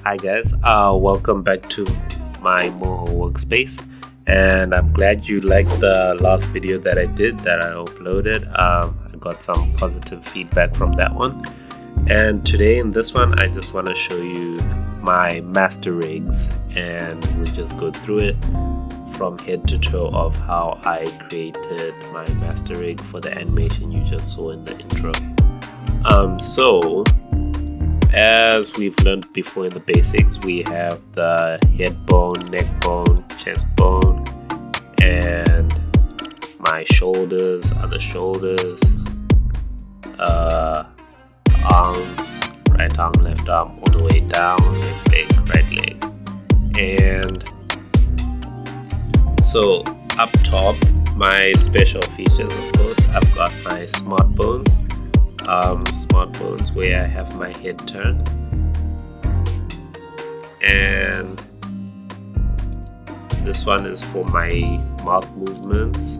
Hi guys, welcome back to my MOHO workspace, and I'm glad you liked the last video that I uploaded. I got some positive feedback from that one, and today in this one I just want to show you my master rigs, and we'll just go through it from head to toe of how I created my master rig for the animation you just saw in the intro. So as we've learned before in the basics, we have the head bone, neck bone, chest bone, and my shoulders are the shoulders, arm, right arm, left arm, all the way down, left leg, right leg. And so up top, my special features, of course, I've got my smart bones where I have my head turned, and this one is for my mouth movements.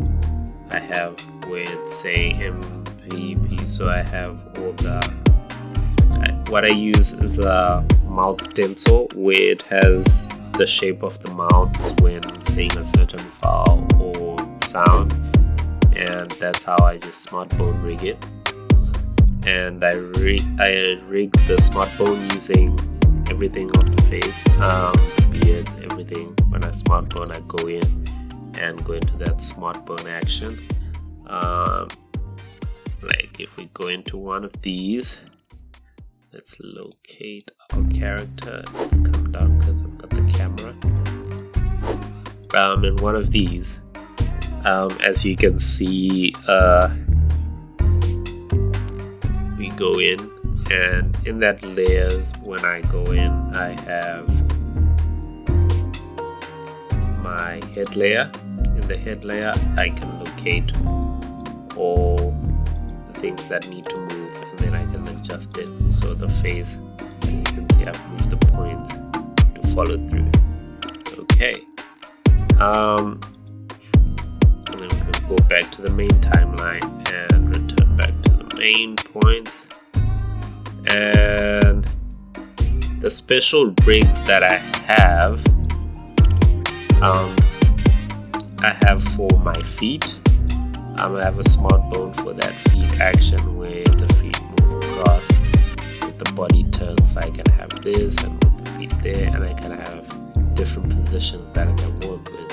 I have where it's saying MVP, so I have all what I use is a mouth stencil where it has the shape of the mouth when saying a certain vowel or sound, and that's how I just smart bone rig it. And I rigged the smart bone using everything of the face, the beards, everything. When I smart bone, I go in and go into that smart bone action. Like if we go into one of these, let's locate our character. Let's come down because I've got the camera. In one of these, as you can see, we go in, and in that layers, when I go in, I have my head layer. In the head layer, I can locate all the things that need to move, and then I can adjust it. So the face, and you can see I've moved the points to follow through. Okay. And then we can go back to the main timeline and return back to the main points. And the special rigs that I have for my feet. I have a smart bone for that feet action where the feet move across with the body turn, so I can have this and move the feet there, and I can have different positions that I can work with.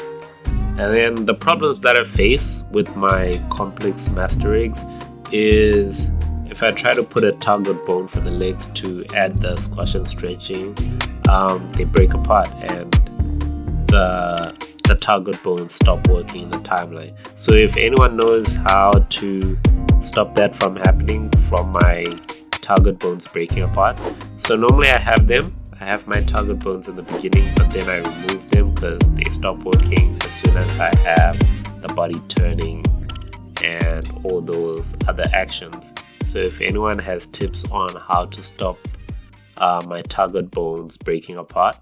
And then the problems that I face with my complex master rigs is if I try to put a target bone for the legs to add the squash and stretching, they break apart and the target bones stop working in the timeline. So if anyone knows how to stop that from happening, from my target bones breaking apart. So normally I have my target bones in the beginning, but then I remove them because they stop working as soon as I have the body turning and all those other actions. So if anyone has tips on how to stop my target bones breaking apart.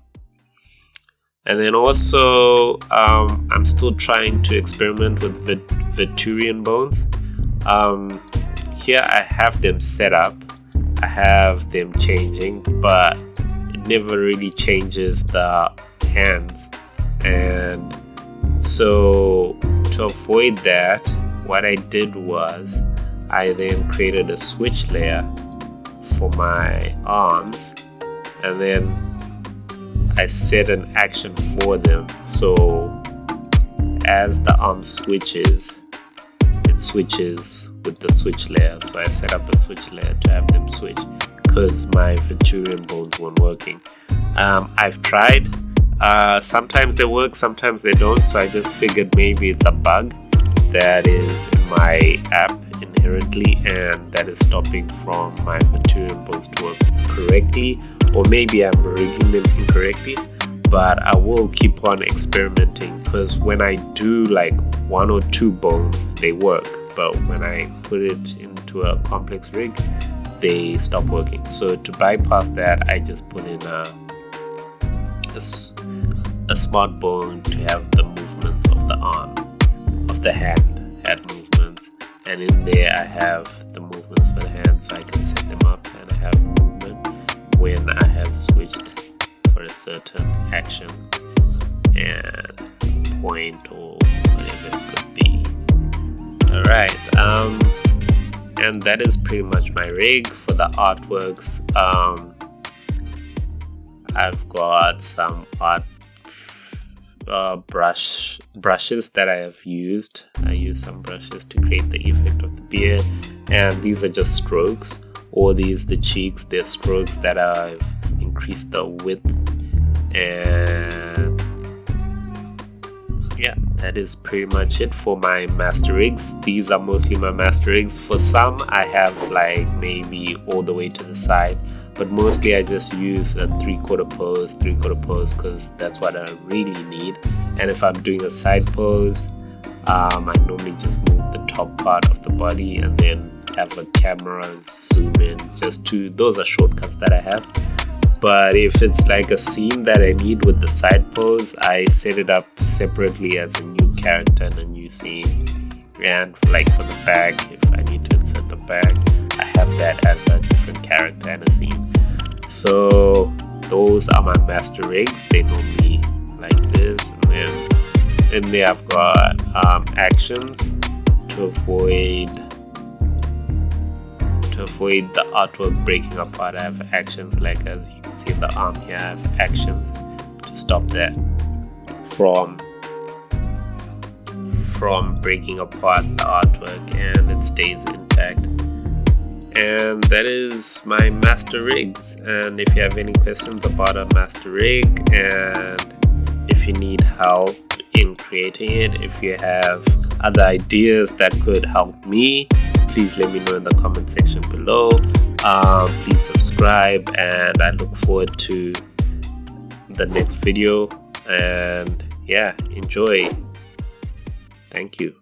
And then also I'm still trying to experiment with Vitruvian bones. Here I have them set up, I have them changing, but it never really changes the hands. And so to avoid that, what I did was I then created a switch layer for my arms, and then I set an action for them. So as the arm switches, it switches with the switch layer. So I set up a switch layer to have them switch because my Vitruvian bones weren't working. I've tried. Sometimes they work, sometimes they don't. So I just figured maybe it's a bug that is in my app inherently, and that is stopping from my Vitruvian bones to work correctly, or maybe I'm rigging them incorrectly. But I will keep on experimenting, because when I do like one or two bones, they work, but when I put it into a complex rig, they stop working. So to bypass that, I just put in a smart bone to have the movements of the arm, of the hand movements, and in there I have the movements for the hand, so I can set them up and I have movement when I have switched a certain action and point or whatever it could be. Alright, and that is pretty much my rig. For the artworks, I've got some art brushes that I have used. I use some brushes to create the effect of the beard, and these are just strokes. Or these, the cheeks, they're strokes that I've increased the width. And yeah, that is pretty much it for my master rigs. These are mostly my master rigs. For some I have like maybe all the way to the side, but mostly I just use a three-quarter pose because that's what I really need. And if I'm doing a side pose, I normally just move the top part of the body and then have a camera zoom in. Those are shortcuts that I have. But if it's like a scene that I need with the side pose, I set it up separately as a new character and a new scene. And like for the bag, if I need to insert the bag, I have that as a different character and a scene. So those are my master rigs. They normally like this, and then in there I've got actions to avoid the artwork breaking apart. I have actions, like as you can see in the arm here, I have actions to stop that from breaking apart the artwork, and it stays intact. And that is my master rigs. And if you have any questions about a master rig, and if you need help in creating it, if you have other ideas that could help me, please let me know in the comment section below. Please subscribe, and I look forward to the next video. And yeah, enjoy. Thank you.